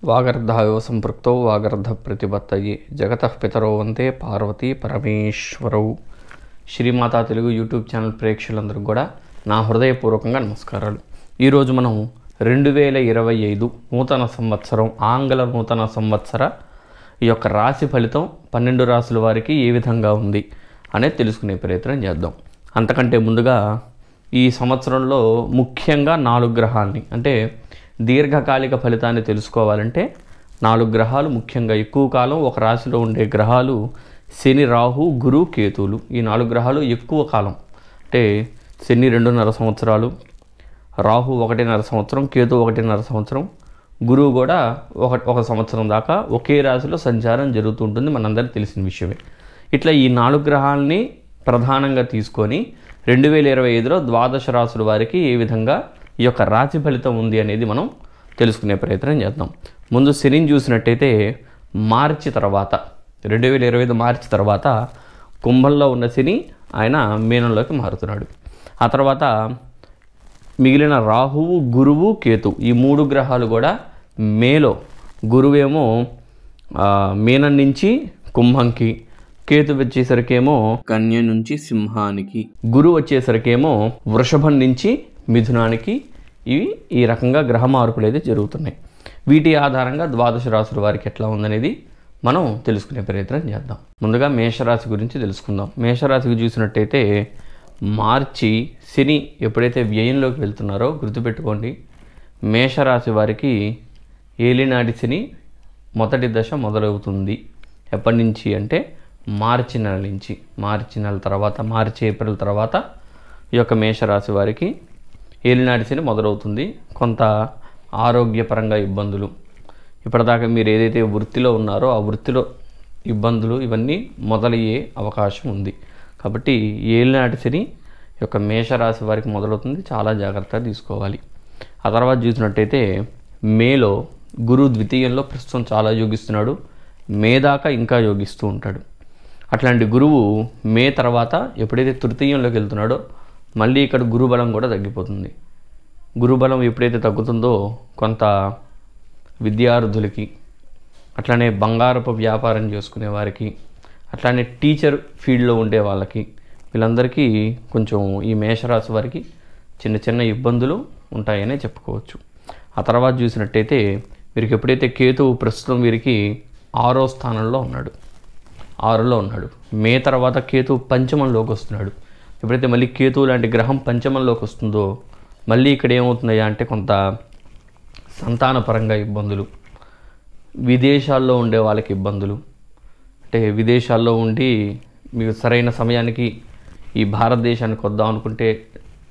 వాగర్ధాయో సంపృక్తో వాగర్ధ ప్రతిపత్తయే జగతః పితరో వందే Parvati పరమేశ్వరౌ. Shri Mata Telugu YouTube channel ప్రేక్షకులందరికీ కూడా నా హృదయపూర్వకంగా నమస్కారాలు. ఈరోజు మనం 2025 నూతన సంవత్సరం ఆంగ్ల నూతన సంవత్సర ఈ యొక్క రాశి ఫలితం 12 రాశుల వారికి ఏ విధంగా ఉంది అనేది తెలుసుకునే ప్రయత్నం చేద్దాం. అంతకంటే ముందుగా ఈ సంవత్సరంలో ముఖ్యంగా 4 గ్రహాలని అంటే దీర్ఘకాలిక ఫలితాన్ని తెలుసుకోవాలంటే 4 గ్రహాలు ముఖ్యంగా ఎక్కువ కాలం ఒక రాశిలో ఉండే గ్రహాలు శని, రాహు, గురు, కేతువులు. ఈ 4 గ్రహాలు ఎక్కువ కాలం అంటే శని 2.5 సంవత్సరాలు, రాహు 1.5 సంవత్సరం, కేతు 1.5 సంవత్సరం, గురువు కూడా ఒక సంవత్సరం దాకా ఒకే రాశిలో సంచారం జరుగుతుంటుంది, మనందరికీ తెలిసిన విషయమే. ఇట్లా ఈ 4 గ్రహాలని ప్రధానంగా తీసుకొని 2025లో ద్వాదశ రాశుల వారికి ఏ విధంగా ఈ యొక్క రాశి ఫలితం ఉంది అనేది మనం తెలుసుకునే ప్రయత్నం చేద్దాం. ముందు శనిని చూసినట్టయితే మార్చి తర్వాత 2025 మార్చి తర్వాత కుంభంలో ఉన్న శని ఆయన మీనంలోకి మారుతున్నాడు. ఆ తర్వాత మిగిలిన రాహువు, గురువు, కేతు ఈ 3 గ్రహాలు కూడా మేలో గురువేమో మీనం నుంచి కుంభంకి, కేతు వచ్చేసరికేమో కన్య నుంచి సింహానికి, గురువు వచ్చేసరికేమో వృషభం నుంచి మిథునానికి ఈ రకంగా గ్రహ మార్పులు అయితే జరుగుతున్నాయి. వీటి ఆధారంగా ద్వాదశ రాశుల వారికి ఎట్లా ఉందనేది మనం తెలుసుకునే ప్రయత్నం చేద్దాం. ముందుగా మేషరాశి గురించి తెలుసుకుందాం. మేషరాశికి చూసినట్టయితే మార్చి శని ఎప్పుడైతే వ్యయంలోకి వెళ్తున్నారో గుర్తుపెట్టుకోండి, మేషరాశి వారికి ఏలినాటి శని మొదటి దశ మొదలవుతుంది. ఎప్పటి నుంచి అంటే మార్చి నెల నుంచి. మార్చి నెల తర్వాత ఏప్రిల్ తర్వాత ఈ యొక్క మేషరాశి వారికి ఏలినాటి శని మొదలవుతుంది. కొంత ఆరోగ్యపరంగా ఇబ్బందులు, ఇప్పటిదాకా మీరు ఏదైతే వృత్తిలో ఉన్నారో ఆ వృత్తిలో ఇబ్బందులు ఇవన్నీ మొదలయ్యే అవకాశం ఉంది. కాబట్టి ఏలినాటి శని యొక్క మేషరాశి వారికి మొదలవుతుంది, చాలా జాగ్రత్తగా తీసుకోవాలి. ఆ తర్వాత చూసినట్టయితే మేలో గురువు ద్వితీయంలో ప్రస్తుతం చాలా యోగిస్తున్నాడు, మే దాకా ఇంకా యోగిస్తూ ఉంటాడు. అట్లాంటి గురువు మే తర్వాత ఎప్పుడైతే తృతీయంలోకి వెళ్తున్నాడో మళ్ళీ ఇక్కడ గురుబలం కూడా తగ్గిపోతుంది. గురుబలం ఎప్పుడైతే తగ్గుతుందో కొంత విద్యార్థులకి, అట్లానే బంగారపు వ్యాపారం చేసుకునే వారికి, అట్లానే టీచర్ ఫీల్డ్లో ఉండే వాళ్ళకి, వీళ్ళందరికీ కొంచెం ఈ మేషరాశి వారికి చిన్న చిన్న ఇబ్బందులు ఉంటాయనే చెప్పుకోవచ్చు. ఆ తర్వాత చూసినట్టయితే వీరికి ఎప్పుడైతే కేతువు ప్రస్తుతం వీరికి 6వ స్థానంలో ఉన్నాడు, 6లో ఉన్నాడు. మే తర్వాత కేతువు పంచమంలోకి వస్తున్నాడు. ఎప్పుడైతే మళ్ళీ కేతువు లాంటి గ్రహం పంచమంలోకి వస్తుందో మళ్ళీ ఇక్కడ ఏమవుతున్నాయా అంటే కొంత సంతానపరంగా ఇబ్బందులు, విదేశాల్లో ఉండే వాళ్ళకి ఇబ్బందులు, అంటే విదేశాల్లో ఉండి మీకు సరైన సమయానికి ఈ భారతదేశానికి వద్దాం అనుకుంటే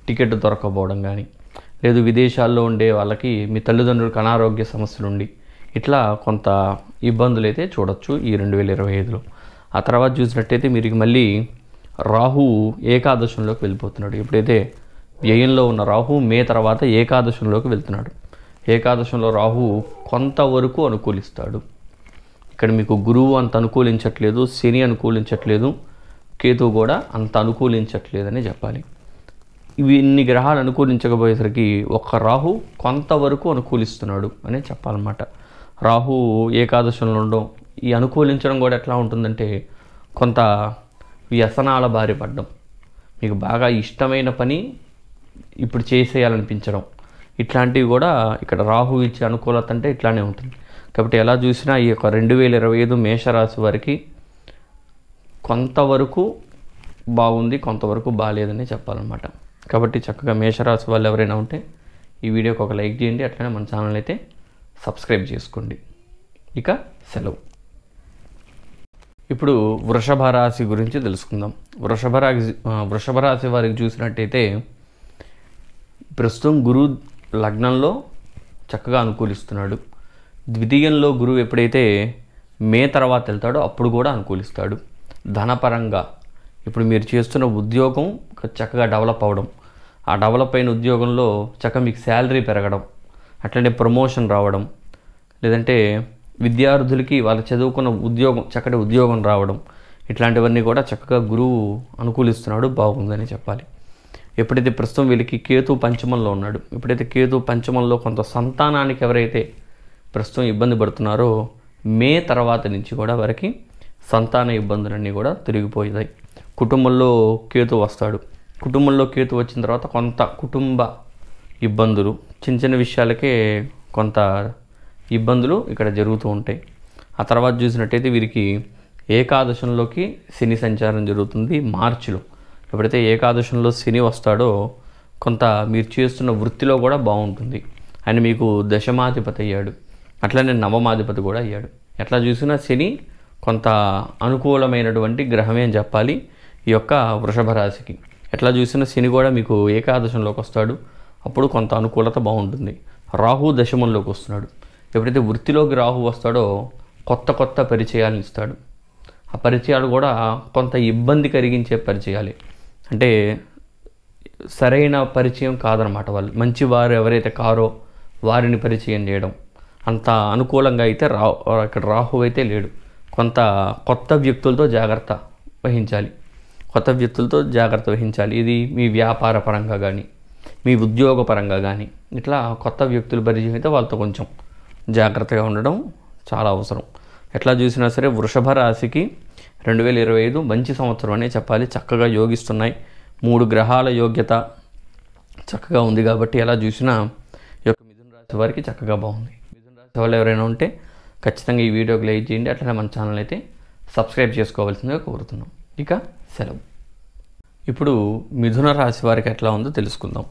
టికెట్ దొరకకపోవడం కానీ, లేదు విదేశాల్లో ఉండే వాళ్ళకి మీ తల్లిదండ్రులకు అనారోగ్య సమస్యలు ఉండి ఇట్లా కొంత ఇబ్బందులు అయితే చూడొచ్చు ఈ 2025లో. ఆ తర్వాత చూసినట్టయితే మీరు మళ్ళీ రాహువు ఏకాదశంలోకి వెళ్ళిపోతున్నాడు. ఎప్పుడైతే వ్యయంలో ఉన్న రాహువు మే తర్వాత ఏకాదశంలోకి వెళ్తున్నాడు. ఏకాదశంలో రాహువు కొంతవరకు అనుకూలిస్తాడు. ఇక్కడ మీకు గురువు అంత అనుకూలించట్లేదు, శని అనుకూలించట్లేదు, కేతువు కూడా అంత అనుకూలించట్లేదని చెప్పాలి. ఇన్ని గ్రహాలు అనుకూలించకపోయేసరికి ఒక్క రాహు కొంతవరకు అనుకూలిస్తున్నాడు అనే చెప్పాలన్నమాట. రాహు ఏకాదశంలో ఉండడం, ఈ అనుకూలించడం కూడా ఎట్లా ఉంటుందంటే కొంత వ్యసనాల బారి పడ్డం, మీకు బాగా ఇష్టమైన పని ఇప్పుడు చేసేయాలనిపించడం, ఇట్లాంటివి కూడా ఇక్కడ రాహు ఇచ్చే అనుకూలత అంటే ఇట్లానే ఉంటుంది. కాబట్టి ఎలా చూసినా ఈ యొక్క 2025 మేషరాశి వారికి కొంతవరకు బాగుంది, కొంతవరకు బాగాలేదని చెప్పాలన్నమాట. కాబట్టి చక్కగా మేషరాశి వాళ్ళు ఎవరైనా ఉంటే ఈ వీడియోకి ఒక లైక్ చేయండి, అట్లనే మన ఛానల్ అయితే సబ్స్క్రైబ్ చేసుకోండి. ఇక సెలవు. ఇప్పుడు వృషభ రాశి గురించి తెలుసుకుందాం. వృషభ రాశి వారికి చూసినట్టయితే ప్రస్తుతం గురువు లగ్నంలో చక్కగా అనుకూలిస్తున్నాడు. ద్వితీయంలో గురువు ఎప్పుడైతే మే తర్వాత వెళ్తాడో అప్పుడు కూడా అనుకూలిస్తాడు. ధనపరంగా ఇప్పుడు మీరు చేస్తున్న ఉద్యోగం చక్కగా డెవలప్ అవ్వడం, ఆ డెవలప్ అయిన ఉద్యోగంలో చక్కగా మీకు శాలరీ పెరగడం, అట్లనే ప్రమోషన్ రావడం, లేదంటే విద్యార్థులకి వాళ్ళు చదువుకున్న చక్కటి ఉద్యోగం రావడం, ఇట్లాంటివన్నీ కూడా చక్కగా గురువు అనుకూలిస్తున్నాడు, బాగుందని చెప్పాలి. ఎప్పుడైతే ప్రస్తుతం వీళ్ళకి కేతు పంచమంలో ఉన్నాడు, ఎప్పుడైతే కేతు పంచమంలో కొంత సంతానానికి ఎవరైతే ప్రస్తుతం ఇబ్బంది పడుతున్నారో మే తర్వాత నుంచి కూడా వారికి సంతాన ఇబ్బందులన్నీ కూడా తిరిగిపోయాయి. కుటుంబంలో కేతు వస్తాడు. కుటుంబంలో కేతు వచ్చిన తర్వాత కొంత కుటుంబ ఇబ్బందులు, చిన్న చిన్న విషయాలకే కొంత ఇబ్బందులు ఇక్కడ జరుగుతూ ఉంటాయి. ఆ తర్వాత చూసినట్టయితే వీరికి ఏకాదశంలోకి శని సంచారం జరుగుతుంది మార్చిలో. ఎప్పుడైతే ఏకాదశంలో శని వస్తాడో కొంత మీరు చేస్తున్న వృత్తిలో కూడా బాగుంటుంది. ఆయన మీకు దశమాధిపతి అయ్యాడు, అట్లనే నవమాధిపతి కూడా అయ్యాడు. ఎట్లా చూసినా శని కొంత అనుకూలమైనటువంటి గ్రహమే అని చెప్పాలి ఈ యొక్క వృషభ రాశికి. ఎట్లా చూసినా శని కూడా మీకు ఏకాదశంలోకి వస్తాడు, అప్పుడు కొంత అనుకూలత బాగుంటుంది. రాహు దశమంలోకి వస్తున్నాడు. ఎప్పుడైతే వృత్తిలోకి రాహు వస్తాడో కొత్త కొత్త పరిచయాలను ఇస్తాడు. ఆ పరిచయాలు కూడా కొంత ఇబ్బంది కలిగించే పరిచయాలే, అంటే సరైన పరిచయం కాదనమాట. వాళ్ళు మంచివారు ఎవరైతే కారో వారిని పరిచయం చేయడం అంత అనుకూలంగా అయితే ఇక్కడ రాహు అయితే లేడు. కొంత కొత్త వ్యక్తులతో జాగ్రత్త వహించాలి. ఇది మీ వ్యాపార పరంగా కానీ మీ ఉద్యోగ పరంగా కానీ ఇట్లా కొత్త వ్యక్తుల పరిచయం అయితే వాళ్ళతో కొంచెం జాగ్రత్తగా ఉండడం చాలా అవసరం. ఎట్లా చూసినా సరే వృషభ రాశికి 2025 మంచి సంవత్సరం అనే చెప్పాలి. చక్కగా యోగిస్తున్నాయి. 3 గ్రహాల యోగ్యత చక్కగా ఉంది కాబట్టి ఎలా చూసినా ఈ యొక్క మిథున రాశి వారికి చక్కగా బాగుంది. మిథున రాశి వాళ్ళు ఎవరైనా ఉంటే ఖచ్చితంగా ఈ వీడియోకి లైక్ చేయండి. అట్లనే మన ఛానల్ అయితే సబ్స్క్రైబ్ చేసుకోవాల్సిందిగా కోరుతున్నాం. ఇక సెలవు. ఇప్పుడు మిథున రాశి వారికి ఎట్లా ఉందో తెలుసుకుందాం.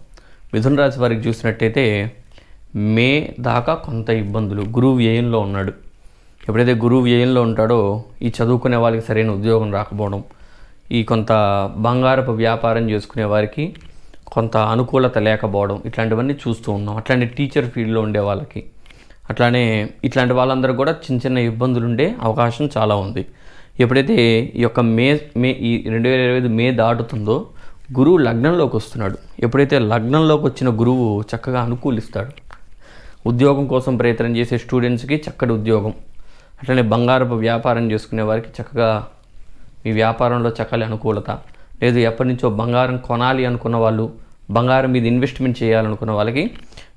మిథున రాశి వారికి చూసినట్టయితే మే దాకా కొంత ఇబ్బందులు. గురువు వ్యయంలో ఉన్నాడు. ఎప్పుడైతే గురువు వ్యయంలో ఉంటాడో ఈ చదువుకునే వాళ్ళకి సరైన ఉద్యోగం రాకపోవడం, ఈ కొంత బంగారపు వ్యాపారం చేసుకునే వారికి కొంత అనుకూలత లేకపోవడం, ఇట్లాంటివన్నీ చూస్తూ ఉన్నాం. అట్లాంటి టీచర్ ఫీల్డ్లో ఉండే వాళ్ళకి, అట్లానే ఇట్లాంటి వాళ్ళందరూ కూడా చిన్న చిన్న ఇబ్బందులు ఉండే అవకాశం చాలా ఉంది. ఎప్పుడైతే ఈ యొక్క ఈ 2025 మే దాటుతుందో గురువు లగ్నంలోకి వస్తున్నాడు. ఎప్పుడైతే లగ్నంలోకి వచ్చిన గురువు చక్కగా అనుకూలిస్తాడు. ఉద్యోగం కోసం ప్రయత్నం చేసే స్టూడెంట్స్కి చక్కటి ఉద్యోగం, అట్లనే బంగారపు వ్యాపారం చేసుకునే వారికి చక్కగా మీ వ్యాపారంలో చక్కటి అనుకూలత, లేదు ఎప్పటి నుంచో బంగారం కొనాలి అనుకున్న వాళ్ళు, బంగారం మీద ఇన్వెస్ట్మెంట్ చేయాలనుకున్న వాళ్ళకి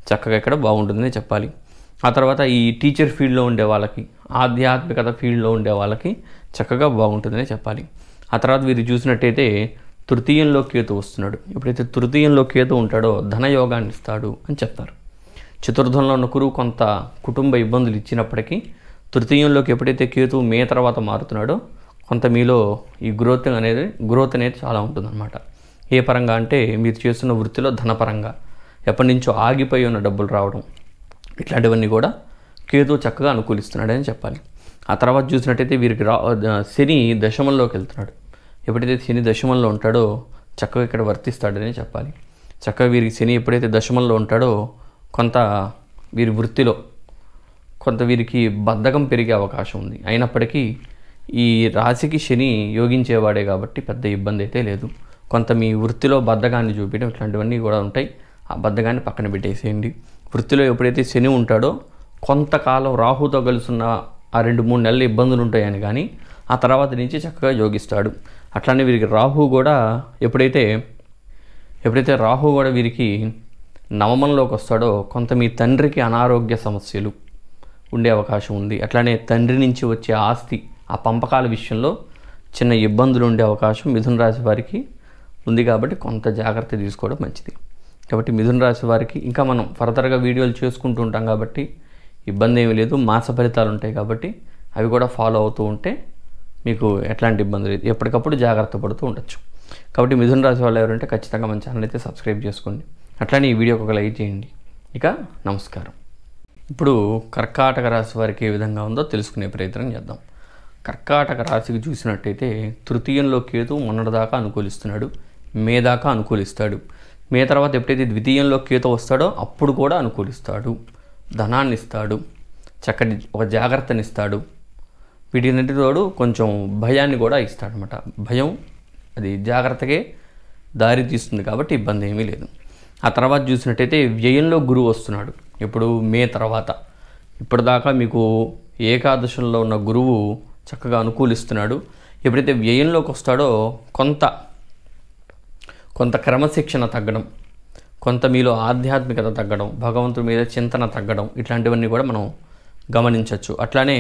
చక్కగా ఇక్కడ బాగుంటుందని చెప్పాలి. ఆ తర్వాత ఈ టీచర్ ఫీల్డ్లో ఉండే వాళ్ళకి, ఆధ్యాత్మికత ఫీల్డ్లో ఉండే వాళ్ళకి చక్కగా బాగుంటుందని చెప్పాలి. ఆ తర్వాత వీరు చూసినట్టయితే తృతీయంలో కేతు వస్తున్నాడు. ఎప్పుడైతే తృతీయంలో కేతు ఉంటాడో ధనయోగాన్ని ఇస్తాడు అని చెప్తారు. చతుర్థంలో ఉన్న గురువు కొంత కుటుంబ ఇబ్బందులు ఇచ్చినప్పటికీ తృతీయంలోకి ఎప్పుడైతే కేతు మే తర్వాత మారుతున్నాడో కొంత మీలో ఈ గ్రోత్ అనేది చాలా ఉంటుందన్నమాట. ఏ పరంగా అంటే మీరు చేస్తున్న వృత్తిలో ధనపరంగా ఎప్పటి నుంచో ఆగిపోయి ఉన్న డబ్బులు రావడం, ఇట్లాంటివన్నీ కూడా కేతు చక్కగా అనుకూలిస్తున్నాడని చెప్పాలి. ఆ తర్వాత చూసినట్టయితే వీరికి శని దశమంలోకి వెళ్తున్నాడు. ఎప్పుడైతే శని దశమంలో ఉంటాడో చక్కగా ఇక్కడ వర్తిస్తాడని చెప్పాలి. చక్కగా వీరికి శని ఎప్పుడైతే దశమంలో ఉంటాడో కొంత వీరి వృత్తిలో కొంత వీరికి బద్ధకం పెరిగే అవకాశం ఉంది. అయినప్పటికీ ఈ రాశికి శని యోగించేవాడే కాబట్టి పెద్ద ఇబ్బంది అయితే లేదు. కొంత మీ వృత్తిలో బద్ధకాన్ని చూపించడం ఇట్లాంటివన్నీ కూడా ఉంటాయి. ఆ బద్ధకాన్ని పక్కన పెట్టేసేయండి. వృత్తిలో ఎప్పుడైతే శని ఉంటాడో కొంతకాలం రాహుతో కలుసున్న ఆ 2-3 నెలలు ఇబ్బందులు ఉంటాయని, కానీ ఆ తర్వాత నుంచి చక్కగా యోగిస్తాడు. అట్లానే వీరికి రాహు కూడా ఎప్పుడైతే రాహు కూడా వీరికి నవమంలోకి వస్తాడో కొంత మీ తండ్రికి అనారోగ్య సమస్యలు ఉండే అవకాశం ఉంది. అట్లానే తండ్రి నుంచి వచ్చే ఆస్తి ఆ పంపకాల విషయంలో చిన్న ఇబ్బందులు ఉండే అవకాశం మిథున రాశి వారికి ఉంది. కాబట్టి కొంత జాగ్రత్త తీసుకోవడం మంచిది. కాబట్టి మిథున రాశి వారికి ఇంకా మనం ఫర్దర్గా వీడియోలు చేసుకుంటూ ఉంటాం కాబట్టి ఇబ్బంది ఏమీ లేదు. మాస ఫలితాలు ఉంటాయి కాబట్టి అవి కూడా ఫాలో అవుతూ ఉంటే మీకు ఎట్లాంటి ఇబ్బంది లేదు. ఎప్పటికప్పుడు జాగ్రత్త పడుతూ ఉండొచ్చు. కాబట్టి మిథున రాశి వాళ్ళు ఎవరంటే ఖచ్చితంగా మన ఛానల్ అయితే సబ్స్క్రైబ్ చేసుకోండి. అట్లానే ఈ వీడియోకి ఒక లైక్ చేయండి. ఇక నమస్కారం. ఇప్పుడు కర్కాటక రాశి వారికి ఏ విధంగా ఉందో తెలుసుకునే ప్రయత్నం చేద్దాం. కర్కాటక రాశికి చూసినట్టయితే తృతీయంలో కేతు మొన్నటిదాకా అనుకూలిస్తున్నాడు, మే దాకా అనుకూలిస్తాడు. మే తర్వాత ఎప్పుడైతే ద్వితీయంలో కేతు వస్తాడో అప్పుడు కూడా అనుకూలిస్తాడు. ధనాన్ని ఇస్తాడు, చక్కటి ఒక జాగ్రత్తనిస్తాడు. వీటిన్నిటి తోడు కొంచెం భయాన్ని కూడా ఇస్తాడనమాట. భయం అది జాగ్రత్తగే దారి తీస్తుంది కాబట్టి ఇబ్బంది ఏమీ లేదు. ఆ తర్వాత చూసినట్టయితే వ్యయంలో గురువు వస్తున్నాడు. ఇప్పుడు మే తర్వాత ఇప్పటిదాకా మీకు ఏకాదశంలో ఉన్న గురువు చక్కగా అనుకూలిస్తున్నాడు. ఎప్పుడైతే వ్యయంలోకి వస్తాడో కొంత క్రమశిక్షణ తగ్గడం, కొంత మీలో ఆధ్యాత్మికత తగ్గడం, భగవంతుడి మీద చింతన తగ్గడం, ఇట్లాంటివన్నీ కూడా మనం గమనించవచ్చు. అట్లానే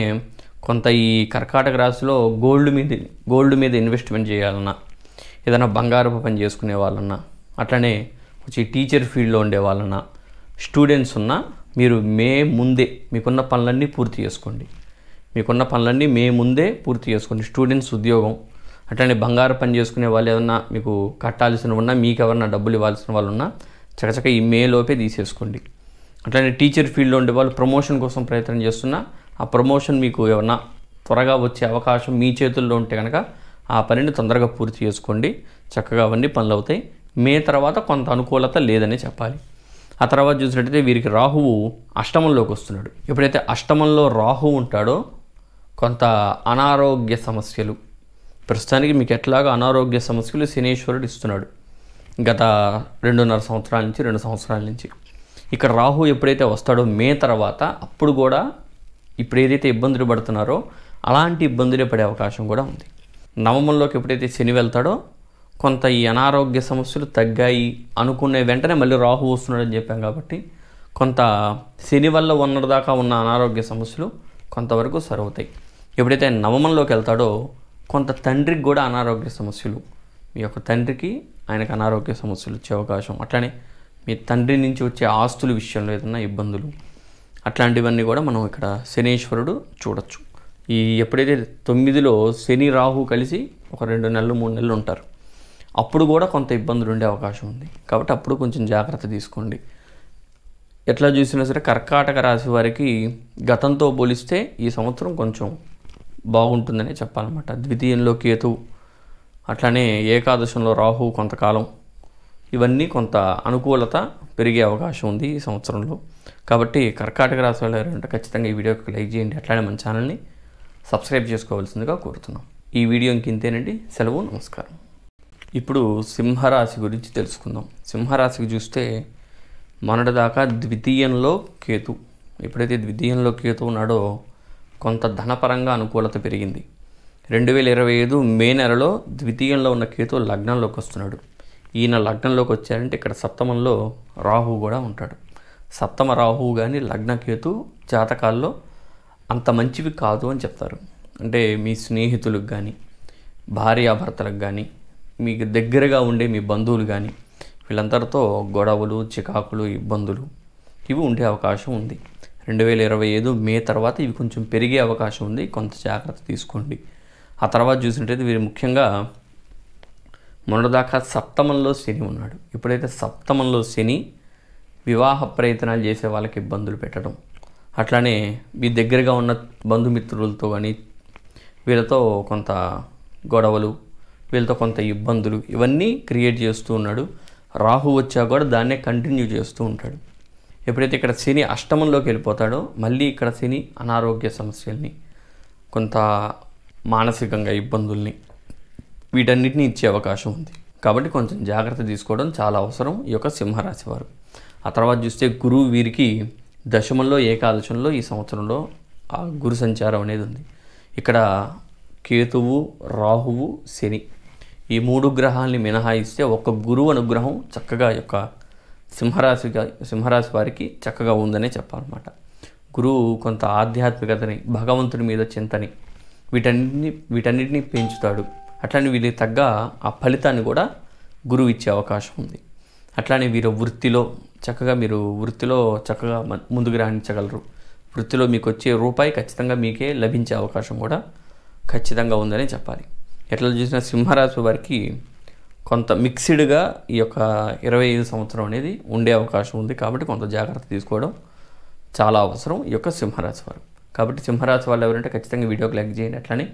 కొంత ఈ కర్కాటక రాశిలో గోల్డ్ మీద ఇన్వెస్ట్మెంట్ చేయాలన్నా, ఏదైనా బంగారపు పని చేసుకునే వాళ్ళన్నా, అట్లనే కొంచెం టీచర్ ఫీల్డ్లో ఉండే వాళ్ళన్నా, స్టూడెంట్స్ ఉన్నా మీరు ముందే మీకున్న పనులన్నీ పూర్తి చేసుకోండి. పూర్తి చేసుకోండి. స్టూడెంట్స్ ఉద్యోగం, అట్లనే బంగారు పని చేసుకునే వాళ్ళు ఏమన్నా మీకు కట్టాల్సిన ఉన్నా, మీకు ఎవరన్నా డబ్బులు ఇవ్వాల్సిన వాళ్ళు ఉన్నా చకచక ఈ లోపే తీసేసుకోండి. అట్లనే టీచర్ ఫీల్డ్లో ఉండే వాళ్ళు ప్రమోషన్ కోసం ప్రయత్నం చేస్తున్నా, ఆ ప్రమోషన్ మీకు ఏమన్నా త్వరగా వచ్చే అవకాశం మీ చేతుల్లో ఉంటే కనుక ఆ పనిని తొందరగా పూర్తి చేసుకోండి. చక్కగా అవన్నీ పనులు అవుతాయి. తర్వాత కొంత అనుకూలత లేదని చెప్పాలి. ఆ తర్వాత చూసినట్టయితే వీరికి రాహువు అష్టమంలోకి వస్తున్నాడు. ఎప్పుడైతే అష్టమంలో రాహువు ఉంటాడో కొంత అనారోగ్య సమస్యలు, ప్రస్తుతానికి మీకు ఎట్లాగా అనారోగ్య సమస్యలు శనీశ్వరుడు ఇస్తున్నాడు గత 2.5 సంవత్సరాల నుంచి 2 సంవత్సరాల నుంచి. ఇక్కడ రాహు ఎప్పుడైతే వస్తాడో తర్వాత అప్పుడు కూడా ఇప్పుడు ఏదైతే ఇబ్బందులు పడుతున్నారో అలాంటి ఇబ్బందులే పడే అవకాశం కూడా ఉంది. నవమంలోకి ఎప్పుడైతే శని వెళ్తాడో కొంత ఈ అనారోగ్య సమస్యలు తగ్గాయి అనుకునే వెంటనే మళ్ళీ రాహు వస్తున్నాడని చెప్పాం కాబట్టి కొంత శని వల్ల ఉన్నదాకా ఉన్న అనారోగ్య సమస్యలు కొంతవరకు సరవుతాయి. ఎప్పుడైతే నవమంలోకి వెళ్తాడో కొంత తండ్రికి కూడా అనారోగ్య సమస్యలు, మీ యొక్క తండ్రికి ఆయనకు అనారోగ్య సమస్యలు వచ్చే అవకాశం, అట్లనే మీ తండ్రి నుంచి వచ్చే ఆస్తుల విషయంలో ఏదైనా ఇబ్బందులు, అట్లాంటివన్నీ కూడా మనం ఇక్కడ శనీశ్వరుడు చూడొచ్చు. ఎప్పుడైతే 9లో శని రాహు కలిసి ఒక 2 నెలలు 3 నెలలు ఉంటారు, అప్పుడు కూడా కొంత ఇబ్బందులు ఉండే అవకాశం ఉంది. కాబట్టి అప్పుడు కొంచెం జాగ్రత్త తీసుకోండి. ఎట్లా చూసినా సరే కర్కాటక రాశి వారికి గతంతో పోలిస్తే ఈ సంవత్సరం కొంచెం బాగుంటుందనే చెప్పాలన్నమాట. ద్వితీయంలో కేతు, అట్లానే ఏకాదశంలో రాహు కొంతకాలం, ఇవన్నీ కొంత అనుకూలత పెరిగే అవకాశం ఉంది ఈ సంవత్సరంలో. కాబట్టి కర్కాటక రాశి వాళ్ళు ఎవరంటే ఖచ్చితంగా ఈ వీడియోకి లైక్ చేయండి. అట్లానే మన ఛానల్ని సబ్స్క్రైబ్ చేసుకోవాల్సిందిగా కోరుతున్నాం. ఈ వీడియో ఇంతేనండి. సెలవు, నమస్కారం. ఇప్పుడు సింహరాశి గురించి తెలుసుకుందాం. సింహరాశికి చూస్తే మొన్నటిదాకా ద్వితీయంలో కేతు, ఎప్పుడైతే ద్వితీయంలో కేతు ఉన్నాడో కొంత ధనపరంగా అనుకూలత పెరిగింది. 2025 మే నెలలో ద్వితీయంలో ఉన్న కేతు లగ్నంలోకి వస్తున్నాడు. ఈయన లగ్నంలోకి వచ్చారంటే ఇక్కడ సప్తమంలో రాహువు కూడా ఉంటాడు. సప్తమ రాహువు కానీ లగ్నకేతు జాతకాల్లో అంత మంచివి కాదు అని చెప్తారు. అంటే మీ స్నేహితులకు కానీ, భార్యాభర్తలకు కానీ, మీకు దగ్గరగా ఉండే మీ బంధువులు కానీ వీళ్ళందరితో గొడవలు, చికాకులు, ఇబ్బందులు ఇవి ఉండే అవకాశం ఉంది. 2025 మే తర్వాత ఇవి కొంచెం పెరిగే అవకాశం ఉంది. కొంత జాగ్రత్త తీసుకోండి. ఆ తర్వాత చూసినట్టయితే వీరు ముఖ్యంగా మొన్నటిదాకా సప్తమంలో శని ఉన్నాడు. ఎప్పుడైతే సప్తమంలో శని వివాహ ప్రయత్నాలు చేసే వాళ్ళకి ఇబ్బందులు పెట్టడం, అట్లానే మీ దగ్గరగా ఉన్న బంధుమిత్రులతో కానీ వీళ్ళతో కొంత గొడవలు, వీళ్ళతో కొంత ఇబ్బందులు ఇవన్నీ క్రియేట్ చేస్తూ ఉన్నాడు. రాహు వచ్చా కూడా దాన్నే కంటిన్యూ చేస్తూ ఉంటాడు. ఎప్పుడైతే ఇక్కడ శని అష్టమంలోకి వెళ్ళిపోతాడో మళ్ళీ ఇక్కడ శని అనారోగ్య సమస్యల్ని, కొంత మానసికంగా ఇబ్బందుల్ని, వీటన్నిటిని ఇచ్చే అవకాశం ఉంది. కాబట్టి కొంచెం జాగ్రత్త తీసుకోవడం చాలా అవసరం ఈ యొక్క సింహరాశి వారు. ఆ తర్వాత చూస్తే గురువు వీరికి దశమంలో ఏకాదశంలో ఈ సంవత్సరంలో ఆ గురు సంచారం అనేది ఉంది. ఇక్కడ కేతువు, రాహువు, శని ఈ 3 గ్రహాలని మినహాయిస్తే ఒక్క గురువు అనుగ్రహం చక్కగా యొక్క సింహరాశి వారికి చక్కగా ఉందనే చెప్పాలన్నమాట. గురువు కొంత ఆధ్యాత్మికతని, భగవంతుడి మీద చింతని వీటన్నిటిని పెంచుతాడు. అట్లానే వీరికి తగ్గ ఆ ఫలితాన్ని కూడా గురువు ఇచ్చే అవకాశం ఉంది. అట్లానే వీరు వృత్తిలో చక్కగా ముందుకు రాణించగలరు. వృత్తిలో మీకు వచ్చే రూపాయి ఖచ్చితంగా మీకే లభించే అవకాశం కూడా ఖచ్చితంగా ఉందని చెప్పాలి. ఎట్లా చూసినా సింహరాశి వారికి కొంత మిక్స్డ్గా ఈ యొక్క 25 సంవత్సరం అనేది ఉండే అవకాశం ఉంది. కాబట్టి కొంత జాగ్రత్త తీసుకోవడం చాలా అవసరం ఈ యొక్క సింహరాశి వారు. కాబట్టి సింహరాశి వాళ్ళు ఎవరంటే ఖచ్చితంగా వీడియోకి లైక్ చేయండి. అట్లనే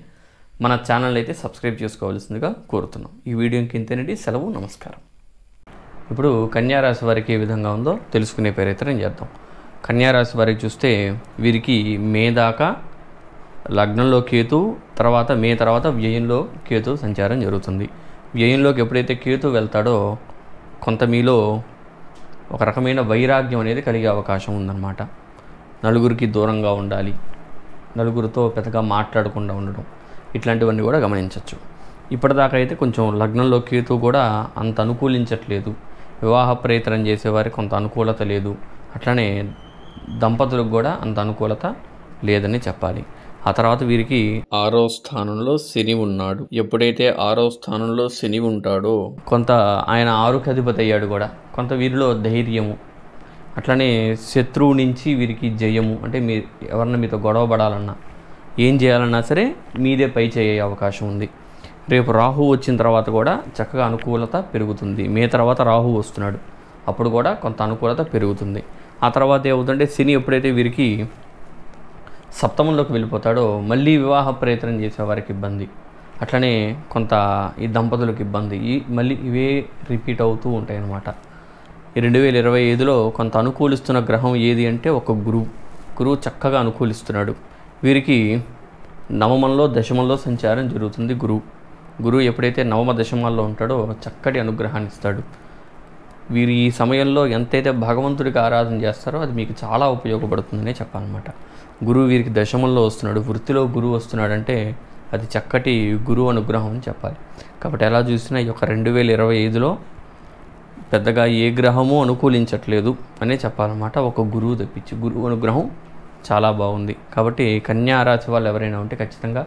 మన ఛానల్ అయితే సబ్స్క్రైబ్ చేసుకోవాల్సిందిగా కోరుతున్నాం. ఈ వీడియోకి ఇంతేనండి. సెలవు, నమస్కారం. ఇప్పుడు కన్యారాశి వారికి ఏ విధంగా ఉందో తెలుసుకునే ప్రయత్నం చేద్దాం. కన్యారాశి వారికి చూస్తే వీరికి మే దాకా లగ్నంలో కేతు, తర్వాత మే తర్వాత వ్యయంలో కేతు సంచారం జరుగుతుంది. వ్యయంలోకి ఎప్పుడైతే కేతు వెళ్తాడో కొంత మీలో ఒక రకమైన వైరాగ్యం అనేది కలిగే అవకాశం ఉందన్నమాట. నలుగురికి దూరంగా ఉండాలి, నలుగురితో పెద్దగా మాట్లాడకుండా ఉండడం, ఇట్లాంటివన్నీ కూడా గమనించవచ్చు. ఇప్పటిదాకా అయితే కొంచెం లగ్నంలో కేతు కూడా అంత అనుకూలించట్లేదు. వివాహ ప్రయత్నం చేసేవారికి కొంత అనుకూలత లేదు. అట్లనే దంపతులకు కూడా అంత అనుకూలత లేదని చెప్పాలి. ఆ తర్వాత వీరికి 6వ స్థానంలో శని ఉన్నాడు. ఎప్పుడైతే 6వ స్థానంలో శని ఉంటాడో కొంత ఆయన 6కి అధిపతి అయ్యాడు కూడా. కొంత వీరిలో ధైర్యము, అట్లనే శత్రువు నుంచి వీరికి జయము. అంటే మీరు ఎవరన్నా మీతో గొడవ పడాలన్నా, ఏం చేయాలన్నా సరే మీదే పై చేయ అవకాశం ఉంది. రేపు రాహు వచ్చిన తర్వాత కూడా చక్కగా అనుకూలత పెరుగుతుంది. మే తర్వాత రాహు వస్తున్నాడు, అప్పుడు కూడా కొంత అనుకూలత పెరుగుతుంది. ఆ తర్వాత ఏమవుతుందంటే శని ఎప్పుడైతే వీరికి సప్తమంలోకి వెళ్ళిపోతాడో మళ్ళీ వివాహ ప్రయత్నం చేసే వారికి ఇబ్బంది, అట్లనే కొంత ఈ దంపతులకు ఇబ్బంది, మళ్ళీ ఇవే రిపీట్ అవుతూ ఉంటాయి అన్నమాట. ఈ 2025లో కొంత అనుకూలిస్తున్న గ్రహం ఏది అంటే ఒక గురువు చక్కగా అనుకూలిస్తున్నాడు. వీరికి నవమంలో దశమంలో సంచారం జరుగుతుంది. గురువు ఎప్పుడైతే నవమ దశమాల్లో ఉంటాడో చక్కటి అనుగ్రహాన్ని ఇస్తాడు. వీరు ఈ సమయంలో ఎంతైతే భగవంతుడికి ఆరాధన చేస్తారో అది మీకు చాలా ఉపయోగపడుతుందనే చెప్పాలన్నమాట. గురువు వీరికి దశమంలో వస్తున్నాడు, వృత్తిలో గురువు వస్తున్నాడంటే అది చక్కటి గురువు అనుగ్రహం అని చెప్పాలి. కాబట్టి ఎలా చూసినా ఈ యొక్క 2025లో పెద్దగా ఏ గ్రహము అనుకూలించట్లేదు అనే చెప్పాలన్నమాట. ఒక గురువు తప్పించి గురువు అనుగ్రహం చాలా బాగుంది. కాబట్టి కన్యా రాశి వాళ్ళు ఎవరైనా ఉంటే ఖచ్చితంగా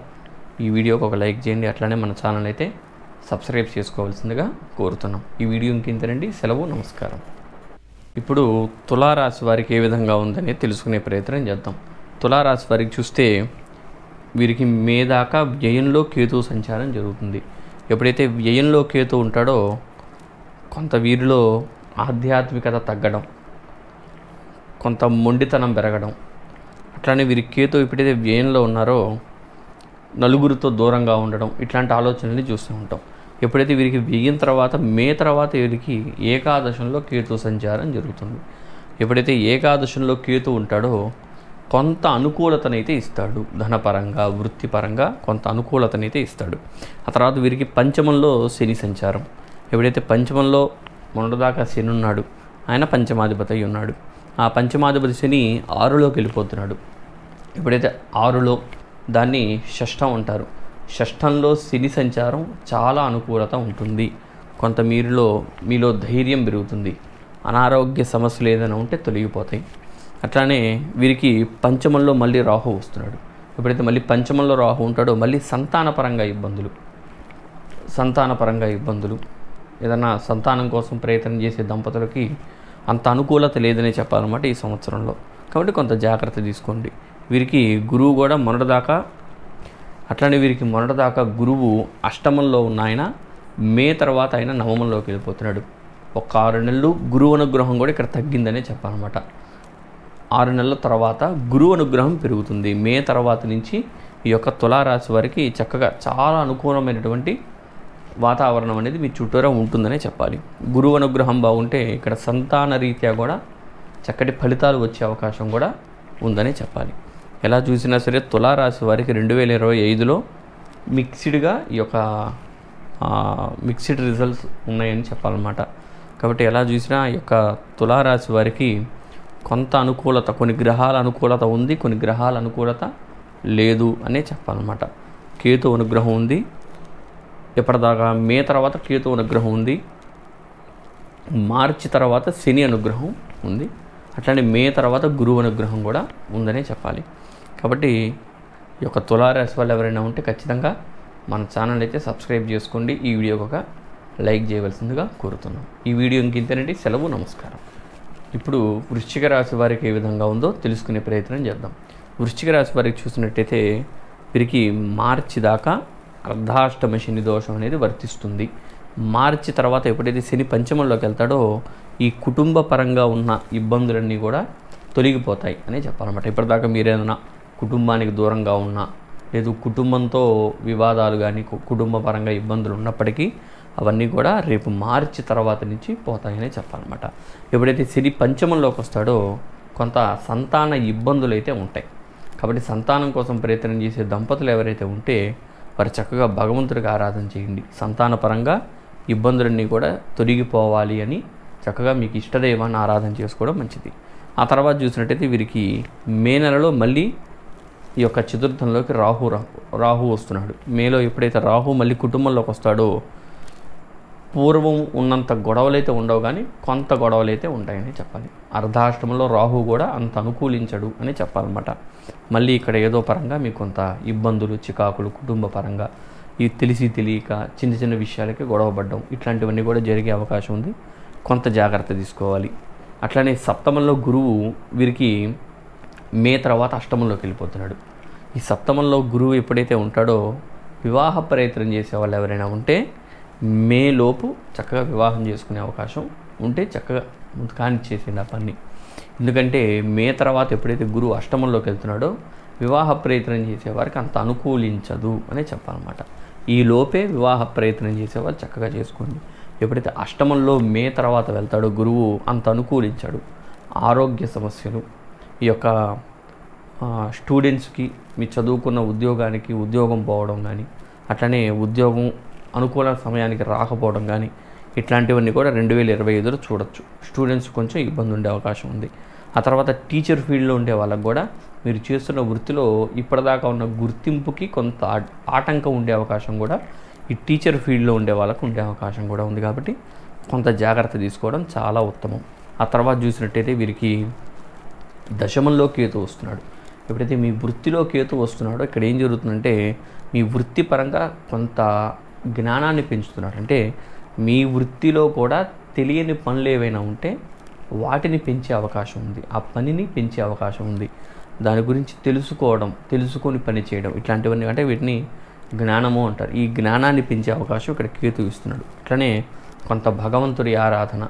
ఈ వీడియోకి ఒక లైక్ చేయండి. అట్లానే మన ఛానల్ అయితే సబ్స్క్రైబ్ చేసుకోవాల్సిందిగా కోరుతున్నాం. ఈ వీడియో ఇంకింతనండి. సెలవు, నమస్కారం. ఇప్పుడు తులారాశి వారికి ఏ విధంగా ఉందని తెలుసుకునే ప్రయత్నం చేద్దాం. తులారాశి వారికి చూస్తే వీరికి మే దాకా వ్యయంలో కేతు సంచారం జరుగుతుంది. ఎప్పుడైతే వ్యయంలో కేతు ఉంటాడో కొంత వీరిలో ఆధ్యాత్మికత తగ్గడం, కొంత మొండితనం పెరగడం, అట్లానే వీరి కేతు ఎప్పుడైతే వ్యయంలో ఉన్నారో నలుగురితో దూరంగా ఉండడం, ఇట్లాంటి ఆలోచనల్ని చూస్తూ ఉంటాం. ఎప్పుడైతే వీరికి వ్యయం తర్వాత మే తర్వాత వీరికి ఏకాదశంలో కేతు సంచారం జరుగుతుంది. ఎప్పుడైతే ఏకాదశంలో కేతు ఉంటాడో కొంత అనుకూలతనైతే ఇస్తాడు. ధనపరంగా, వృత్తిపరంగా కొంత అనుకూలతనైతే ఇస్తాడు. ఆ తర్వాత వీరికి పంచమంలో శని సంచారం. ఎప్పుడైతే పంచమంలో మొన్నటిదాకా శని ఉన్నాడు, ఆయన పంచమాధిపతి అయి ఉన్నాడు. ఆ పంచమాధిపతి శని 6లోకి వెళ్ళిపోతున్నాడు. ఎప్పుడైతే 6లో దాన్ని షష్టం అంటారు. షష్టంలో శని సంచారం చాలా అనుకూలత ఉంటుంది. కొంత మీలో ధైర్యం పెరుగుతుంది. అనారోగ్య సమస్యలు ఏదైనా ఉంటే తొలగిపోతాయి. అట్లానే వీరికి పంచమంలో మళ్ళీ రాహు వస్తున్నాడు. ఎప్పుడైతే మళ్ళీ పంచమంలో రాహు ఉంటాడో మళ్ళీ సంతానపరంగా ఇబ్బందులు, ఏదైనా సంతానం కోసం ప్రయత్నం చేసే దంపతులకి అంత అనుకూలత లేదనే చెప్పాలన్నమాట ఈ సంవత్సరంలో. కాబట్టి కొంత జాగ్రత్త తీసుకోండి. వీరికి గురువు కూడా మొన్నటిదాకా గురువు అష్టమంలో ఉన్న ఆయన మే తర్వాత ఆయన నవమంలోకి వెళ్ళిపోతున్నాడు. ఒక 6 నెలలు గురువు అనుగ్రహం కూడా ఇక్కడ తగ్గిందనే చెప్పాలన్నమాట. 6 నెలల తర్వాత గురువు అనుగ్రహం పెరుగుతుంది. మే తర్వాత నుంచి ఈ యొక్క తులారాశి వారికి చక్కగా చాలా అనుకూలమైనటువంటి వాతావరణం అనేది మీ చుట్టూరా ఉంటుందనే చెప్పాలి. గురువు అనుగ్రహం బాగుంటే ఇక్కడ సంతాన రీత్యా కూడా చక్కటి ఫలితాలు వచ్చే అవకాశం కూడా ఉందనే చెప్పాలి. ఎలా చూసినా సరే తులారాశి వారికి 2025లో మిక్స్డ్గా ఈ యొక్క మిక్స్డ్ రిజల్ట్స్ ఉన్నాయని చెప్పాలన్నమాట. కాబట్టి ఎలా చూసినా ఈ యొక్క తులారాశి వారికి కొంత అనుకూలత, కొన్ని గ్రహాల అనుకూలత ఉంది, కొన్ని గ్రహాల అనుకూలత లేదు అనే చెప్పాలన్నమాట. కేతు అనుగ్రహం ఉంది. ఎప్పటిదాకా మే తర్వాత కేతు అనుగ్రహం ఉంది. మార్చి తర్వాత శని అనుగ్రహం ఉంది. అట్లానే మే తర్వాత గురువు అనుగ్రహం కూడా ఉందనే చెప్పాలి. కాబట్టి ఈ యొక్క తులారాశి వాళ్ళు ఎవరైనా ఉంటే ఖచ్చితంగా మన ఛానల్ అయితే సబ్స్క్రైబ్ చేసుకోండి. ఈ వీడియోకి ఒక లైక్ చేయవలసిందిగా కోరుతున్నాం. ఈ వీడియో ఇంకింతేనండి. సెలవు, నమస్కారం. ఇప్పుడు వృశ్చిక రాశి వారికి ఏ విధంగా ఉందో తెలుసుకునే ప్రయత్నం చేద్దాం. వృశ్చిక రాశి వారికి చూసినట్టయితే వీరికి మార్చి దాకా అర్ధాష్టమ శని దోషం అనేది వర్తిస్తుంది. మార్చి తర్వాత ఎప్పుడైతే శని పంచమంలోకి వెళ్తాడో ఈ కుటుంబ పరంగా ఉన్న ఇబ్బందులన్నీ కూడా తొలగిపోతాయి అనే చెప్పాలన్నమాట. ఇప్పటిదాకా మీరేదైనా కుటుంబానికి దూరంగా ఉన్నా, లేదు కుటుంబంతో వివాదాలు కానీ కుటుంబ పరంగా ఇబ్బందులు ఉన్నప్పటికీ అవన్నీ కూడా రేపు మార్చి తర్వాత నుంచి పోతాయనే చెప్పాలన్నమాట. ఎప్పుడైతే శని పంచమంలోకి వస్తాడో కొంత సంతాన ఇబ్బందులు అయితే ఉంటాయి. కాబట్టి సంతానం కోసం ప్రయత్నం చేసే దంపతులు ఎవరైతే ఉంటే వారు చక్కగా భగవంతుడికి ఆరాధన చేయండి. సంతానపరంగా ఇబ్బందులన్నీ కూడా తొలగిపోవాలి అని చక్కగా మీకు ఇష్టదైవాన్ని ఆరాధన చేసుకోవడం మంచిది. ఆ తర్వాత చూసినట్టయితే వీరికి మే నెలలో మళ్ళీ ఈ యొక్క చతుర్థంలోకి రాహు వస్తున్నాడు. మేలో ఎప్పుడైతే రాహు మళ్ళీ కుటుంబంలోకి వస్తాడో పూర్వం ఉన్నంత గొడవలు అయితే ఉండవు, కానీ కొంత గొడవలు అయితే ఉంటాయని చెప్పాలి. అర్ధాష్టమంలో రాహు కూడా అంత అనుకూలించడు అని చెప్పాలన్నమాట. మళ్ళీ ఇక్కడ ఏదో పరంగా మీకు కొంత ఇబ్బందులు, చికాకులు, కుటుంబ పరంగా ఈ తెలిసి తెలియక చిన్న చిన్న విషయాలకి గొడవ పడడం, ఇట్లాంటివన్నీ కూడా జరిగే అవకాశం ఉంది. కొంత జాగ్రత్త తీసుకోవాలి. అట్లనే సప్తమంలో గురువు వీరికి మే తర్వాత అష్టమంలోకి వెళ్ళిపోతున్నాడు. ఈ సప్తమంలో గురువు ఎప్పుడైతే ఉంటాడో వివాహ ప్రయత్నం చేసే వాళ్ళు ఎవరైనా ఉంటే మే లోపు చక్కగా వివాహం చేసుకునే అవకాశం ఉంటే చక్కగా కానిచ్చేసింది ఆ పని. ఎందుకంటే మే తర్వాత ఎప్పుడైతే గురువు అష్టమంలోకి వెళ్తున్నాడో వివాహ ప్రయత్నం చేసేవారికి అంత అనుకూలించదు అనే చెప్పాలన్నమాట. ఈ లోపే వివాహ ప్రయత్నం చేసేవారు చక్కగా చేసుకోండి. ఎప్పుడైతే అష్టమంలో మే తర్వాత వెళ్తాడో గురువు అంత అనుకూలించాడు. ఆరోగ్య సమస్యలు, ఈ యొక్క స్టూడెంట్స్కి మీ చదువుకున్న ఉద్యోగానికి ఉద్యోగం పోవడం కానీ, అట్లనే ఉద్యోగం అనుకూల సమయానికి రాకపోవడం కానీ, ఇట్లాంటివన్నీ కూడా 2025లో చూడొచ్చు. స్టూడెంట్స్ కొంచెం ఇబ్బంది ఉండే అవకాశం ఉంది. ఆ తర్వాత టీచర్ ఫీల్డ్లో ఉండే వాళ్ళకు కూడా మీరు చేస్తున్న వృత్తిలో ఇప్పటిదాకా ఉన్న గుర్తింపుకి కొంత ఆటంకం ఉండే అవకాశం కూడా ఈ టీచర్ ఫీల్డ్లో ఉండే వాళ్ళకు ఉండే అవకాశం కూడా ఉంది. కాబట్టి కొంత జాగ్రత్త తీసుకోవడం చాలా ఉత్తమం. ఆ తర్వాత చూసినట్టయితే వీరికి దశమంలో కేతు వస్తున్నాడు. ఎప్పుడైతే మీ వృత్తిలో కేతు వస్తున్నాడో ఇక్కడ ఏం జరుగుతుందంటే మీ వృత్తిపరంగా కొంత జ్ఞానాన్ని పెంచుతున్నాడు. అంటే మీ వృత్తిలో కూడా తెలియని పనులు ఏవైనా ఉంటే వాటిని పెంచే అవకాశం ఉంది, ఆ పనిని పెంచే అవకాశం ఉంది. దాని గురించి తెలుసుకొని పని చేయడం, ఇట్లాంటివన్నీ అంటే వీటిని జ్ఞానము అంటారు. ఈ జ్ఞానాన్ని పెంచే అవకాశం ఇక్కడ కేతు ఇస్తున్నాడు. అట్లనే కొంత భగవంతుడి ఆరాధన,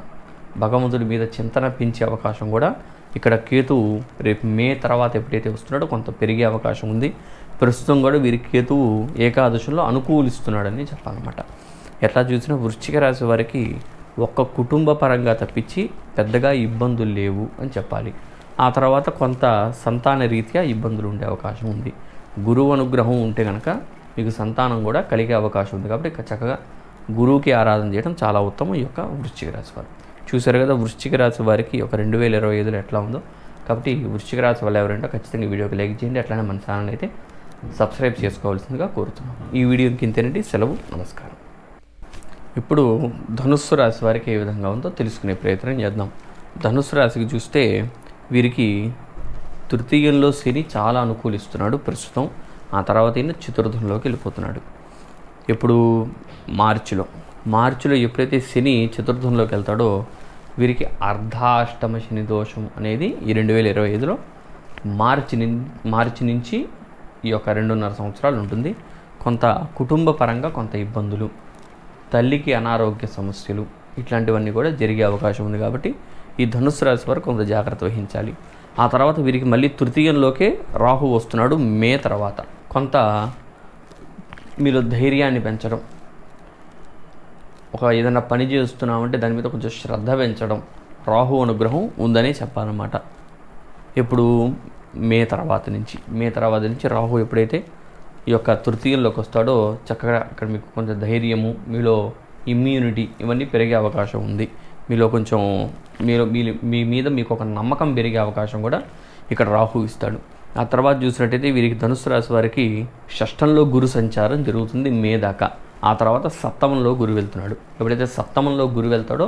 భగవంతుడి మీద చింతన పెంచే అవకాశం కూడా ఇక్కడ కేతువు రేపు మే తర్వాత ఎప్పుడైతే వస్తున్నాడో కొంత పెరిగే అవకాశం ఉంది. ప్రస్తుతం కూడా వీరి కేతువు ఏకాదశంలో అనుకూలిస్తున్నాడని చెప్పాలన్నమాట. ఎట్లా చూసినా వృశ్చిక రాశి వారికి ఒక్క కుటుంబ పరంగా తప్పించి పెద్దగా ఇబ్బందులు లేవు అని చెప్పాలి. ఆ తర్వాత కొంత సంతాన రీత్యా ఇబ్బందులు ఉండే అవకాశం ఉంది. గురువు అనుగ్రహం ఉంటే కనుక మీకు సంతానం కూడా కలిగే అవకాశం ఉంది. కాబట్టి చక్కగా గురువుకి ఆరాధన చేయడం చాలా ఉత్తమం ఈ యొక్క వృశ్చిక రాశి వారు. చూసారు కదా వృశ్చిక రాశి వారికి ఒక 2025లో ఎట్లా ఉందో. కాబట్టి వృశ్చిక రాశి వాళ్ళు ఎవరంటే ఖచ్చితంగా ఈ వీడియోకి లైక్ చేయండి. అట్లానే మన ఛానల్ అయితే సబ్స్క్రైబ్ చేసుకోవాల్సిందిగా కోరుతున్నాం. ఈ వీడియోకి ఇంతేనండి. సెలవు, నమస్కారం. ఇప్పుడు ధనుస్సు రాశి వారికి ఏ విధంగా ఉందో తెలుసుకునే ప్రయత్నం చేద్దాం. ధనుస్సు రాశికి చూస్తే వీరికి తృతీయంలో శని చాలా అనుకూలిస్తున్నాడు ప్రస్తుతం. ఆ తర్వాత ఈయన చతుర్థంలోకి వెళ్ళిపోతున్నాడు. ఇప్పుడు మార్చిలో ఎప్పుడైతే శని చతుర్థంలోకి వెళ్తాడో వీరికి అర్ధాష్టమ శని దోషం అనేది ఈ 2025లో మార్చి నుంచి ఈ యొక్క 2.5 సంవత్సరాలు ఉంటుంది. కొంత కుటుంబ పరంగా కొంత ఇబ్బందులు, తల్లికి అనారోగ్య సమస్యలు, ఇట్లాంటివన్నీ కూడా జరిగే అవకాశం ఉంది. కాబట్టి ఈ ధనుస్సు రాశి వారు కొంత జాగ్రత్త వహించాలి. ఆ తర్వాత వీరికి మళ్ళీ తృతీయంలోకే రాహు వస్తున్నాడు మే తర్వాత. కొంత మీరు ధైర్యాన్ని పెంచడం, ఒక ఏదైనా పని చేస్తున్నామంటే దాని మీద కొంచెం శ్రద్ధ పెంచడం, రాహు అనుగ్రహం ఉందనే చెప్పాలన్నమాట. ఇప్పుడు మే తర్వాత నుంచి రాహు ఎప్పుడైతే ఈ యొక్క తృతీయంలోకి వస్తాడో చక్కగా ఇక్కడ మీకు కొంచెం ధైర్యము, మీలో ఇమ్యూనిటీ ఇవన్నీ పెరిగే అవకాశం ఉంది. మీలో కొంచెం మీ మీద మీకు ఒక నమ్మకం పెరిగే అవకాశం కూడా ఇక్కడ రాహు ఇస్తాడు. ఆ తర్వాత చూసినట్టయితే వీరికి ధనుస్సు రాశి వారికి షష్టంలో గురు సంచారం జరుగుతుంది మే దాకా. ఆ తర్వాత సప్తమంలో గురు వెళ్తున్నాడు. ఎప్పుడైతే సప్తమంలో గురు వెళ్తాడో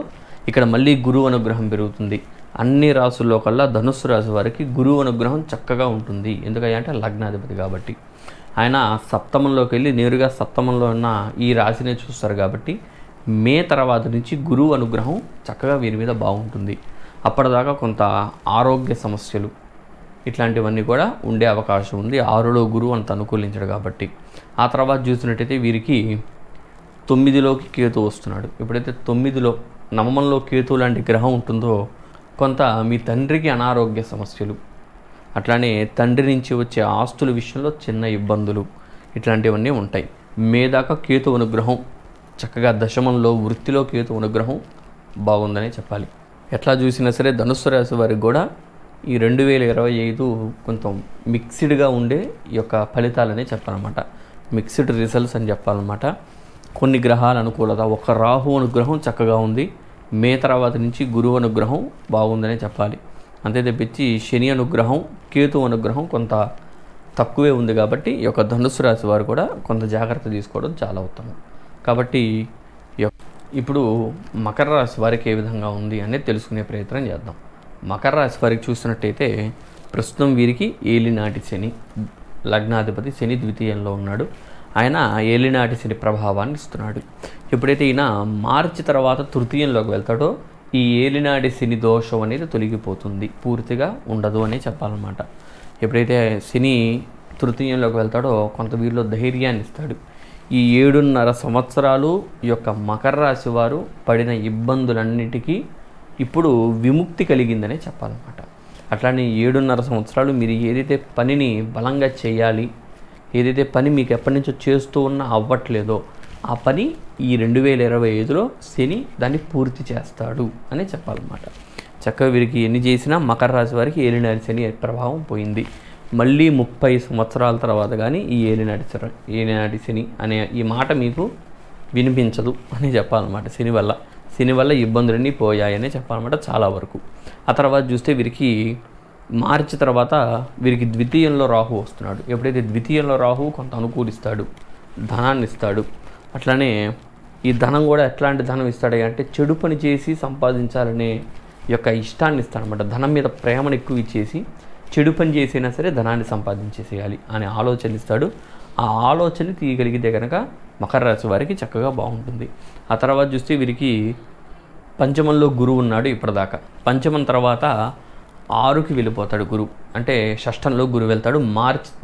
ఇక్కడ మళ్ళీ గురువు అనుగ్రహం పెరుగుతుంది. అన్ని రాసుల్లో కల్లా ధనుస్సు రాశి వారికి గురువు అనుగ్రహం చక్కగా ఉంటుంది. ఎందుకంటే లగ్నాధిపతి కాబట్టి ఆయన సప్తమంలోకి వెళ్ళి నేరుగా సప్తమంలో ఉన్న ఈ రాశినే చూస్తారు. కాబట్టి మే తర్వాత నుంచి గురువు అనుగ్రహం చక్కగా వీరి మీద బాగుంటుంది. అప్పటిదాకా కొంత ఆరోగ్య సమస్యలు ఇట్లాంటివన్నీ కూడా ఉండే అవకాశం ఉంది. 6లో గురువు అంత అనుకూలించడు కాబట్టి. ఆ తర్వాత చూసినట్టయితే వీరికి 9లోకి కేతు వస్తున్నాడు. ఎప్పుడైతే 9లో నవమంలో కేతు లాంటి గ్రహం ఉంటుందో కొంత మీ తండ్రికి అనారోగ్య సమస్యలు, అట్లానే తండ్రి నుంచి వచ్చే ఆస్తుల విషయంలో చిన్న ఇబ్బందులు ఇట్లాంటివన్నీ ఉంటాయి. మే దాకా కేతు అనుగ్రహం చక్కగా దశమంలో వృత్తిలో కేతు అనుగ్రహం బాగుందని చెప్పాలి. ఎట్లా చూసినా సరే ధనుస్సు రాశి వారికి కూడా ఈ 2025 కొంచెం మిక్స్డ్గా ఉండే ఈ యొక్క ఫలితాలనే చెప్పాలన్నమాట. మిక్స్డ్ రిజల్ట్స్ అని చెప్పాలన్నమాట. కొన్ని గ్రహాల అనుకూలత, ఒక రాహు అనుగ్రహం చక్కగా ఉంది. మే తర్వాత నుంచి గురువు అనుగ్రహం బాగుందనే చెప్పాలి. అంతే తప్పించి శని అనుగ్రహం, కేతు అనుగ్రహం కొంత తక్కువే ఉంది. కాబట్టి ఈ యొక్క ధనుస్సు రాశి వారు కూడా కొంత జాగ్రత్త తీసుకోవడం చాలా ఉత్తమం. కాబట్టి ఇప్పుడు మకర రాశి వారికి ఏ విధంగా ఉంది అనేది తెలుసుకునే ప్రయత్నం చేద్దాం. మకర రాశి వారికి చూసినట్టయితే ప్రస్తుతం వీరికి ఏలినాటి శని, లగ్నాధిపతి శని ద్వితీయంలో ఉన్నాడు. ఆయన ఏలినాటి శని ప్రభావాన్ని ఇస్తున్నాడు. ఎప్పుడైతే ఈయన మార్చి తర్వాత తృతీయంలోకి వెళ్తాడో ఈ ఏలినాటి శని దోషం అనేది తొలగిపోతుంది, పూర్తిగా ఉండదు అని చెప్పాలన్నమాట. ఎప్పుడైతే శని తృతీయంలోకి వెళ్తాడో కొంత వీరిలో ధైర్యాన్ని ఇస్తాడు. ఈ 7.5 సంవత్సరాలు యొక్క మకర రాశి వారు పడిన ఇబ్బందులన్నిటికీ ఇప్పుడు విముక్తి కలిగిందనే చెప్పాలన్నమాట. అట్లానే 7.5 సంవత్సరాలు మీరు ఏదైతే పనిని బలంగా చేయాలి, ఏదైతే పని మీకు ఎప్పటి నుంచో చేస్తూ ఉన్నా అవ్వట్లేదో ఆ పని ఈ 2025లో శని దాన్ని పూర్తి చేస్తాడు అని చెప్పాలన్నమాట. చక్కగా వీరికి ఎన్ని చేసినా మకర రాశి వారికి ఏలినాటి శని ప్రభావం పోయింది. మళ్ళీ 30 సంవత్సరాల తర్వాత కానీ ఈ ఏలినాటి శని అనే ఈ మాట మీకు వినిపించదు అని చెప్పాలన్నమాట. శని వల్ల ఇబ్బందులన్నీ పోయాయనే చెప్పాలన్నమాట చాలా వరకు. ఆ తర్వాత చూస్తే వీరికి మార్చి తర్వాత వీరికి ద్వితీయంలో రాహు వస్తున్నాడు. ఎప్పుడైతే ద్వితీయంలో రాహు కొంత అనుకూలిస్తాడు, ధనాన్ని ఇస్తాడు. అట్లానే ఈ ధనం కూడా ఎట్లాంటి ధనం ఇస్తాడు అంటే చెడు పని చేసి సంపాదించాలనే యొక్క ఇష్టాన్ని ఇస్తాడనమాట. ధనం మీద ప్రేమను ఎక్కువ ఇచ్చేసి చెడు పని చేసినా సరే ధనాన్ని సంపాదించేసేయాలి అనే ఆలోచన ఇస్తాడు. ఆ ఆలోచన తీయగలిగితే కనుక మకర రాశి వారికి చక్కగా బాగుంటుంది. ఆ తర్వాత చూస్తే వీరికి పంచమంలో గురువు ఉన్నాడు ఇప్పటిదాకా. పంచమం తర్వాత 6కి వెళ్ళిపోతాడు గురువు, అంటే షష్టంలో గురువు వెళ్తాడు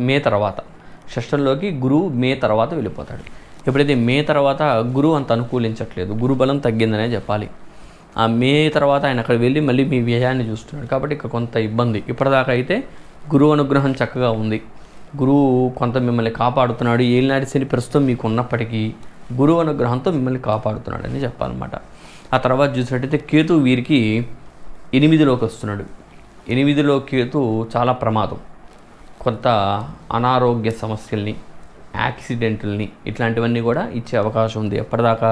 మే తర్వాత. షష్టంలోకి గురువు మే తర్వాత వెళ్ళిపోతాడు. ఎప్పుడైతే మే తర్వాత గురువు అంత అనుకూలించట్లేదు, గురు బలం తగ్గిందనే చెప్పాలి. ఆ మే తర్వాత ఆయన అక్కడ వెళ్ళి మళ్ళీ మీ వ్యయాన్ని చూస్తున్నాడు కాబట్టి ఇక కొంత ఇబ్బంది. ఇప్పటిదాకా అయితే గురువు అనుగ్రహం చక్కగా ఉంది, గురువు కొంత మిమ్మల్ని కాపాడుతున్నాడు. ఏలినాటి శని ప్రస్తుతం మీకు ఉన్నప్పటికీ గురువు అనుగ్రహంతో మిమ్మల్ని కాపాడుతున్నాడు అని చెప్పాలన్నమాట. ఆ తర్వాత చూసినట్టయితే కేతు వీరికి 8లోకి వస్తున్నాడు. 8లో కేతు చాలా ప్రమాదం. కొంత అనారోగ్య సమస్యల్ని, యాక్సిడెంట్లని ఇట్లాంటివన్నీ కూడా ఇచ్చే అవకాశం ఉంది. ఎప్పటిదాకా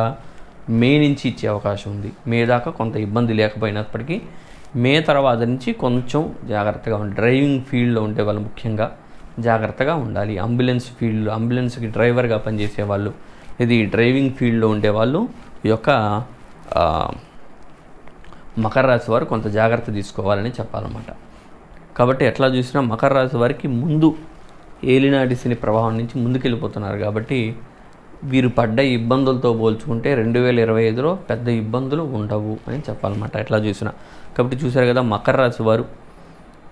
మే నుంచి ఇచ్చే అవకాశం ఉంది. మే దాకా కొంత ఇబ్బంది లేకపోయినప్పటికీ మే తర్వాత నుంచి కొంచెం జాగ్రత్తగా ఉండాలి. డ్రైవింగ్ ఫీల్డ్లో ఉండే వాళ్ళు ముఖ్యంగా జాగ్రత్తగా ఉండాలి. అంబులెన్స్కి డ్రైవర్గా పనిచేసే వాళ్ళు, ఇది డ్రైవింగ్ ఫీల్డ్లో ఉండేవాళ్ళు ఈ యొక్క మకర రాశి వారు కొంత జాగ్రత్త తీసుకోవాలని చెప్పాలన్నమాట. కాబట్టి ఎట్లా చూసినా మకర రాశి వారికి ముందు ఏలినాటి శని ప్రభావం నుంచి ముందుకెళ్ళిపోతున్నారు కాబట్టి వీరు పడ్డ ఇబ్బందులతో పోల్చుకుంటే 2025లో పెద్ద ఇబ్బందులు ఉండవు అని చెప్పాలన్నమాట ఎట్లా చూసినా. కాబట్టి చూసారు కదా మకర రాశి వారు,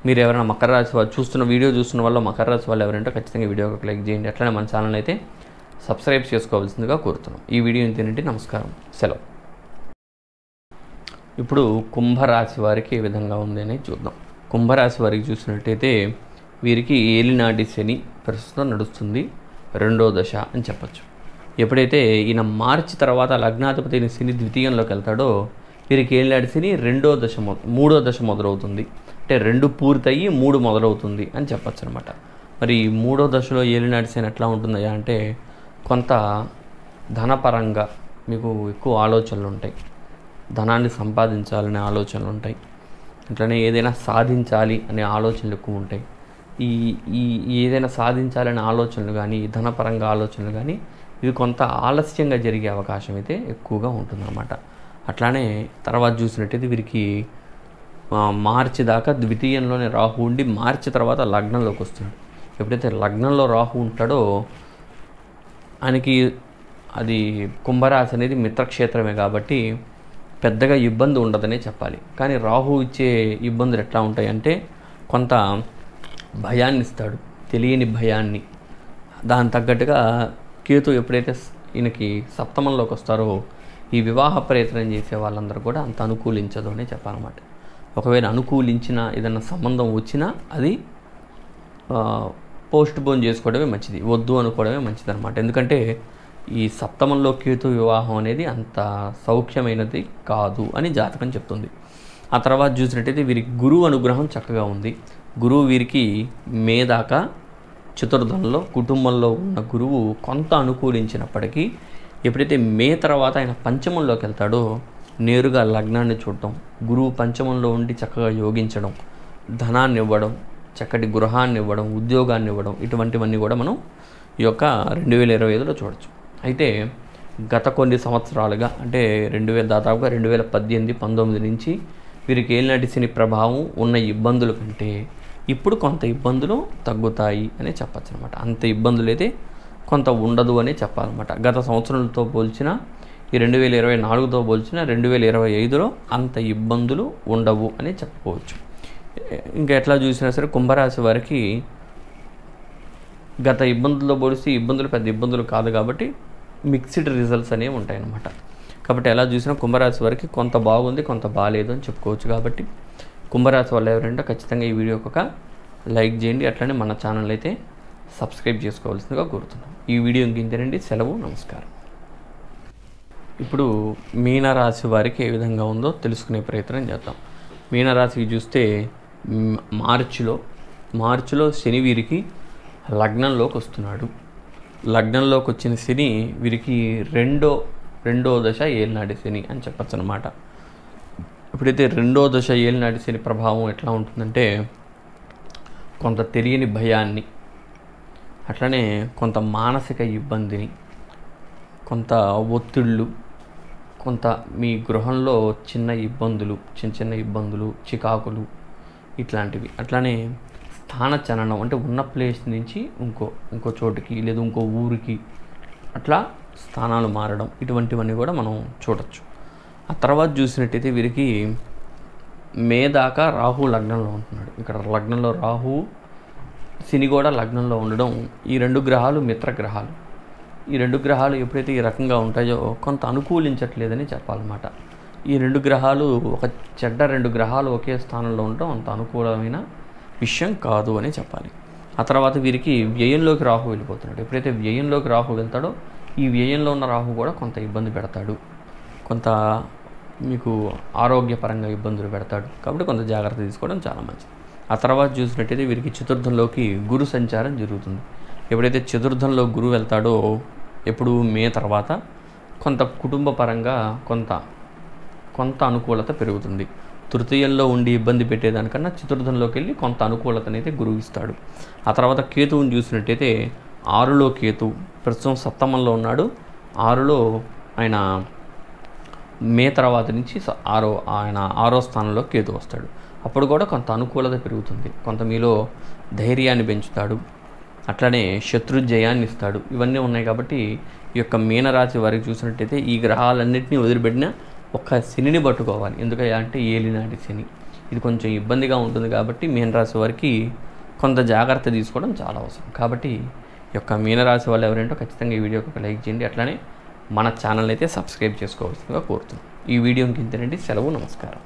మీరు ఎవరైనా మకర రాశి వారు వీడియో చూస్తున్న వాళ్ళు మకర రాశి వాళ్ళు ఎవరంటే ఖచ్చితంగా వీడియోకి లైక్ చేయండి. అట్లనే మన ఛానల్ అయితే సబ్స్క్రైబ్ చేసుకోవాల్సిందిగా కోరుతున్నాం. ఈ వీడియో ఇంతేనండి. నమస్కారం, సెలవు. ఇప్పుడు కుంభరాశి వారికి ఏ విధంగా ఉంది అనేది చూద్దాం. కుంభరాశి వారికి చూసినట్టయితే వీరికి ఏలినాటి శని ప్రస్తుతం నడుస్తుంది, 2వ దశ అని చెప్పచ్చు. ఎప్పుడైతే ఈయన మార్చి తర్వాత లగ్నాధిపతి శని ద్వితీయంలోకి వెళ్తాడో వీరికి ఏలినాటి శని 3వ దశ మొదలవుతుంది. అంటే 2 పూర్తయ్యి 3 మొదలవుతుంది అని చెప్పచ్చు అనమాట. మరి 3వ దశలో ఏలినాటి శని ఎట్లా ఉంటుందయ్యా అంటే కొంత ధనపరంగా మీకు ఎక్కువ ఆలోచనలు ఉంటాయి, ధనాన్ని సంపాదించాలనే ఆలోచనలు ఉంటాయి, అట్లనే ఏదైనా సాధించాలి అనే ఆలోచనలు ఎక్కువ ఉంటాయి. ఈ ఏదైనా సాధించాలనే ఆలోచనలు కానీ ధనపరంగా ఆలోచనలు కానీ ఇవి కొంత ఆలస్యంగా జరిగే అవకాశం అయితే ఎక్కువగా ఉంటుందన్నమాట. అట్లానే తర్వాత చూసినట్టయితే వీరికి మార్చి దాకా ద్వితీయంలోనే రాహు ఉండి మార్చి తర్వాత లగ్నంలోకి వస్తున్నాడు. ఎప్పుడైతే లగ్నంలో రాహు ఉంటాడో ఆయనకి అది కుంభరాశి అనేది మిత్రక్షేత్రమే కాబట్టి పెద్దగా ఇబ్బంది ఉండదనే చెప్పాలి. కానీ రాహు ఇచ్చే ఇబ్బందులు ఎట్లా ఉంటాయంటే కొంత భయాన్ని ఇస్తాడు, తెలియని భయాన్ని. దాని తగ్గట్టుగా కేతు ఎప్పుడైతే ఈయనకి సప్తమంలోకి వస్తారో ఈ వివాహ ప్రయత్నం చేసే వాళ్ళందరూ కూడా అంత అనుకూలించదు అనే చెప్పాలన్నమాట. ఒకవేళ అనుకూలించినా ఏదైనా సంబంధం వచ్చినా అది పోస్ట్ పోన్ చేసుకోవడమే మంచిది, వద్దు అనుకోవడమే మంచిది అనమాట. ఎందుకంటే ఈ సప్తమంలో కేతు వివాహం అనేది అంత సౌఖ్యమైనది కాదు అని జాతకం చెప్తుంది. ఆ తర్వాత చూసినట్టయితే వీరికి గురువు అనుగ్రహం చక్కగా ఉంది. గురువు వీరికి మే దాకా చతుర్థంలో కుటుంబంలో ఉన్న గురువు కొంత అనుకూలించినప్పటికీ ఎప్పుడైతే మే తర్వాత ఆయన పంచమంలోకి వెళ్తాడో నేరుగా లగ్నాన్ని చూడటం, గురువు పంచమంలో ఉండి చక్కగా యోగించడం, ధనాన్ని ఇవ్వడం, చక్కటి గృహాన్ని ఇవ్వడం, ఉద్యోగాన్ని ఇవ్వడం, ఇటువంటివన్నీ కూడా మనం ఈ యొక్క 2025లో చూడొచ్చు. అయితే గత కొన్ని సంవత్సరాలుగా అంటే దాదాపుగా 2018, 19 నుంచి వీరికి ఏలినాటి శని ప్రభావం ఉన్న ఇబ్బందుల కంటే ఇప్పుడు కొంత ఇబ్బందులు తగ్గుతాయి అనే చెప్పచ్చు అనమాట. అంత ఇబ్బందులు అయితే కొంత ఉండదు అనే చెప్పాలన్నమాట. గత సంవత్సరాలతో పోల్చిన ఈ 2024తో పోల్చిన 2025లో అంత ఇబ్బందులు ఉండవు అని చెప్పుకోవచ్చు. ఇంకా ఎట్లా చూసినా సరే కుంభరాశి వారికి గత ఇబ్బందులతో పోలిస్తే ఇబ్బందులు పెద్ద ఇబ్బందులు కాదు కాబట్టి మిక్స్డ్ రిజల్ట్స్ అనేవి ఉంటాయన్నమాట. కాబట్టి ఎలా చూసినా కుంభరాశి వారికి కొంత బాగుంది, కొంత బాగాలేదు అని చెప్పుకోవచ్చు. కాబట్టి కుంభరాశి వాళ్ళు ఎవరంటే ఖచ్చితంగా ఈ వీడియోకి ఒక లైక్ చేయండి. అట్లనే మన ఛానల్ అయితే సబ్స్క్రైబ్ చేసుకోవాల్సిందిగా కోరుతున్నాం. ఈ వీడియో ఇంకేంటండి, సెలవు, నమస్కారం. ఇప్పుడు మీనరాశి వారికి ఏ విధంగా ఉందో తెలుసుకునే ప్రయత్నం చేద్దాం. మీనరాశికి చూస్తే మార్చిలో శని వీరికి లగ్నంలోకి వస్తున్నాడు. లగ్నంలోకి వచ్చిన శని వీరికి రెండో దశ ఏలినాటి శని అని చెప్పచ్చు అనమాట. ఇప్పుడైతే రెండో దశ ఏలినాటి శని ప్రభావం ఎట్లా ఉంటుందంటే కొంత తెలియని భయాన్ని, అట్లనే కొంత మానసిక ఇబ్బందిని, కొంత ఒత్తిళ్ళు, కొంత మీ గృహంలో చిన్న ఇబ్బందులు, చికాకులు ఇట్లాంటివి, అట్లానే స్థాన చలనం అంటే ఉన్న ప్లేస్ నుంచి ఇంకో చోటుకి లేదా ఇంకో ఊరికి అట్లా స్థానాలు మారడం, ఇటువంటివన్నీ కూడా మనం చూడొచ్చు. ఆ తర్వాత చూసినట్టయితే వీరికి మే దాకా రాహు లగ్నంలో ఉంటున్నాడు. ఇక్కడ లగ్నంలో రాహు, శని కూడా లగ్నంలో ఉండడం, ఈ 2 గ్రహాలు మిత్రగ్రహాలు. ఈ 2 గ్రహాలు ఎప్పుడైతే ఈ రకంగా ఉంటాయో కొంత అనుకూలించట్లేదని చెప్పాలన్నమాట. ఈ 2 గ్రహాలు ఒక చెడ్డ 2 గ్రహాలు ఒకే స్థానంలో ఉండడం అంత అనుకూలమైన విషయం కాదు అని చెప్పాలి. ఆ తర్వాత వీరికి వ్యయంలోకి రాహు వెళ్ళిపోతున్నాడు. ఎప్పుడైతే వ్యయంలోకి రాహు వెళ్తాడో ఈ వ్యయంలో ఉన్న రాహు కూడా కొంత ఇబ్బంది పెడతాడు, కొంత మీకు ఆరోగ్యపరంగా ఇబ్బందులు పెడతాడు. కాబట్టి కొంత జాగ్రత్త తీసుకోవడం చాలా మంచిది. ఆ తర్వాత చూసినట్టయితే వీరికి చతుర్థంలోకి గురు సంచారం జరుగుతుంది. ఎప్పుడైతే చతుర్థంలో గురువు వెళ్తాడో ఎప్పుడు మే తర్వాత కొంత కుటుంబ పరంగా కొంత అనుకూలత పెరుగుతుంది. తృతీయంలో ఉండి ఇబ్బంది పెట్టేదానికన్నా చతుర్థంలోకి వెళ్ళి కొంత అనుకూలతని అయితే గురువు ఇస్తాడు. ఆ తర్వాత కేతువుని చూసినట్టయితే 6లో కేతు ప్రస్తుతం సప్తమంలో ఉన్నాడు. 6లో ఆయన మే తర్వాత నుంచి ఆయన 6వ స్థానంలో కేతు వస్తాడు. అప్పుడు కూడా కొంత అనుకూలత పెరుగుతుంది, కొంత మీలో ధైర్యాన్ని పెంచుతాడు, అట్లనే శత్రుజయాన్ని ఇస్తాడు. ఇవన్నీ ఉన్నాయి. కాబట్టి ఈ యొక్క మీనరాశి వారికి చూసినట్టయితే ఈ గ్రహాలన్నింటినీ వదిలిపెట్టిన ఒక్క శనిని పట్టుకోవాలి. ఎందుకంటే ఏలినాటి శని ఇది కొంచెం ఇబ్బందిగా ఉంటుంది. కాబట్టి మీనరాశి వారికి కొంత జాగ్రత్త తీసుకోవడం చాలా అవసరం. కాబట్టి ఈ యొక్క మీనరాశి వాళ్ళు ఎవరేంటో ఖచ్చితంగా ఈ వీడియోకి ఒక లైక్ చేయండి. అట్లనే మన ఛానల్ అయితే సబ్స్క్రైబ్ చేసుకోవాల్సిందిగా కోరుతున్నాం. ఈ వీడియోకి ఇంతేనండి, సెలవు, నమస్కారం.